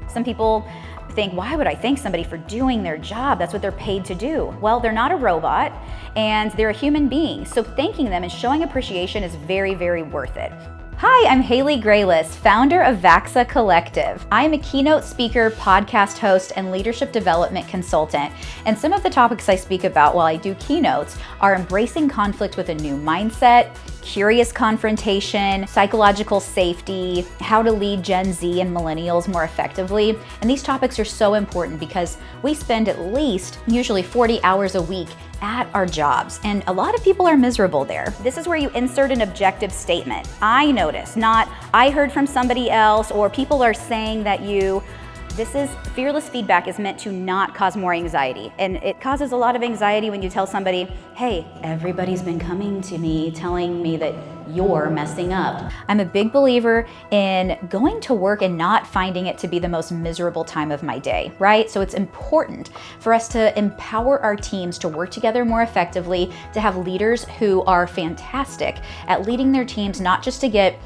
Some people think, why would I thank somebody for doing their job? That's what they're paid to do. Well, they're not a robot and they're a human being. So thanking them and showing appreciation is very, very worth it. Hi, I'm Haley Grayless, founder of Vaxa Collective. I'm a keynote speaker, podcast host, and leadership development consultant. And some of the topics I speak about while I do keynotes are embracing conflict with a new mindset, curious confrontation, psychological safety, how to lead Gen Z and millennials more effectively. And these topics are so important because we spend at least usually 40 hours a week at our jobs, and a lot of people are miserable there. This is where you insert an objective statement. I notice, not I heard from somebody else or people are saying that you. Fearless feedback is meant to not cause more anxiety. And it causes a lot of anxiety when you tell somebody, hey, everybody's been coming to me telling me that you're messing up. I'm a big believer in going to work and not finding it to be the most miserable time of my day, right? So it's important for us to empower our teams to work together more effectively, to have leaders who are fantastic at leading their teams, not just to get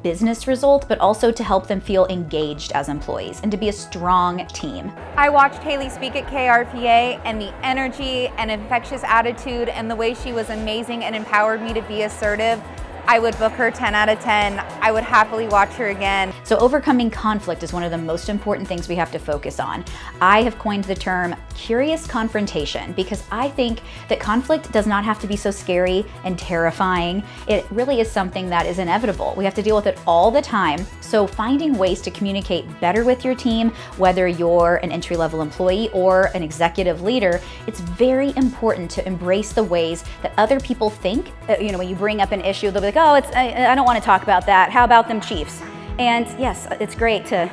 business results, but also to help them feel engaged as employees and to be a strong team. I watched Haley speak at KRPA, and the energy and infectious attitude and the way she was amazing and empowered me to be assertive. I would book her 10 out of 10. I would happily watch her again. So overcoming conflict is one of the most important things we have to focus on. I have coined the term curious confrontation because I think that conflict does not have to be so scary and terrifying. It really is something that is inevitable. We have to deal with it all the time. So finding ways to communicate better with your team, whether you're an entry-level employee or an executive leader, it's very important to embrace the ways that other people think. When you bring up an issue, they'll be like, oh, I don't want to talk about that. How about them Chiefs? And yes, it's great to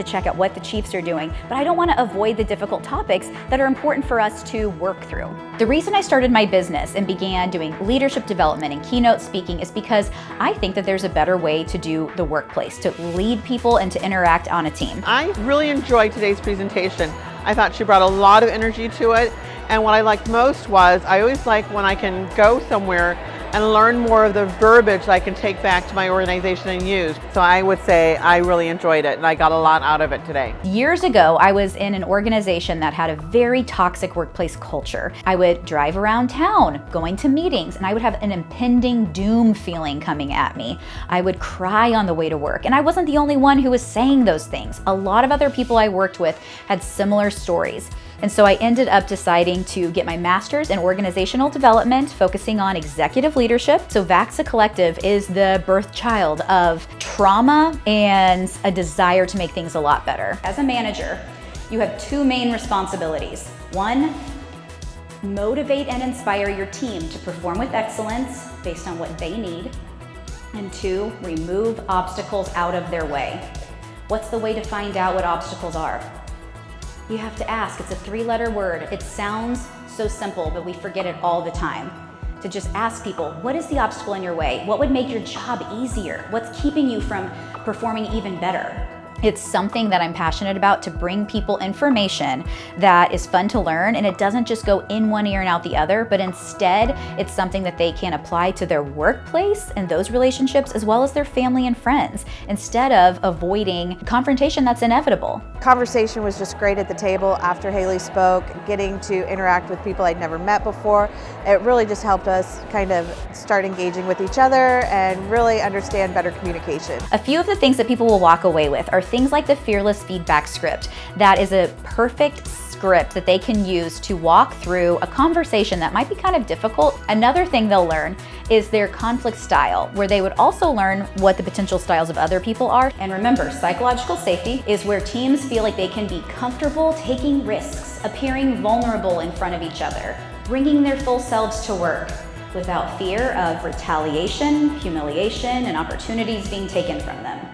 check out what the Chiefs are doing, but I don't want to avoid the difficult topics that are important for us to work through. The reason I started my business and began doing leadership development and keynote speaking is because I think that there's a better way to do the workplace, to lead people and to interact on a team. I really enjoyed today's presentation. I thought she brought a lot of energy to it, and what I liked most was I always like when I can go somewhere and learn more of the verbiage that I can take back to my organization and use. So I would say I really enjoyed it and I got a lot out of it today. Years ago, I was in an organization that had a very toxic workplace culture. I would drive around town, going to meetings, and I would have an impending doom feeling coming at me. I would cry on the way to work, and I wasn't the only one who was saying those things. A lot of other people I worked with had similar stories. And so I ended up deciding to get my master's in organizational development, focusing on executive leadership. So Vaxa Collective is the birth child of trauma and a desire to make things a lot better. As a manager, you have two main responsibilities. One, motivate and inspire your team to perform with excellence based on what they need. And two, remove obstacles out of their way. What's the way to find out what obstacles are? You have to ask. It's a 3-letter word. It sounds so simple, but we forget it all the time. To just ask people, what is the obstacle in your way? What would make your job easier? What's keeping you from performing even better? It's something that I'm passionate about, to bring people information that is fun to learn, and it doesn't just go in one ear and out the other, but instead it's something that they can apply to their workplace and those relationships as well as their family and friends, instead of avoiding confrontation that's inevitable. Conversation was just great at the table after Haley spoke, getting to interact with people I'd never met before. It really just helped us kind of start engaging with each other and really understand better communication. A few of the things that people will walk away with are things like the fearless feedback script. That is a perfect script that they can use to walk through a conversation that might be kind of difficult. Another thing they'll learn is their conflict style, where they would also learn what the potential styles of other people are. And remember, psychological safety is where teams feel like they can be comfortable taking risks, appearing vulnerable in front of each other, bringing their full selves to work without fear of retaliation, humiliation, and opportunities being taken from them.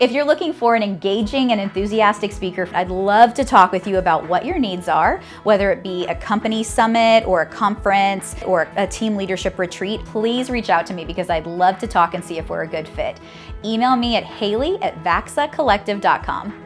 If you're looking for an engaging and enthusiastic speaker, I'd love to talk with you about what your needs are, whether it be a company summit or a conference or a team leadership retreat. Please reach out to me because I'd love to talk and see if we're a good fit. Email me at haley@vaxacollective.com.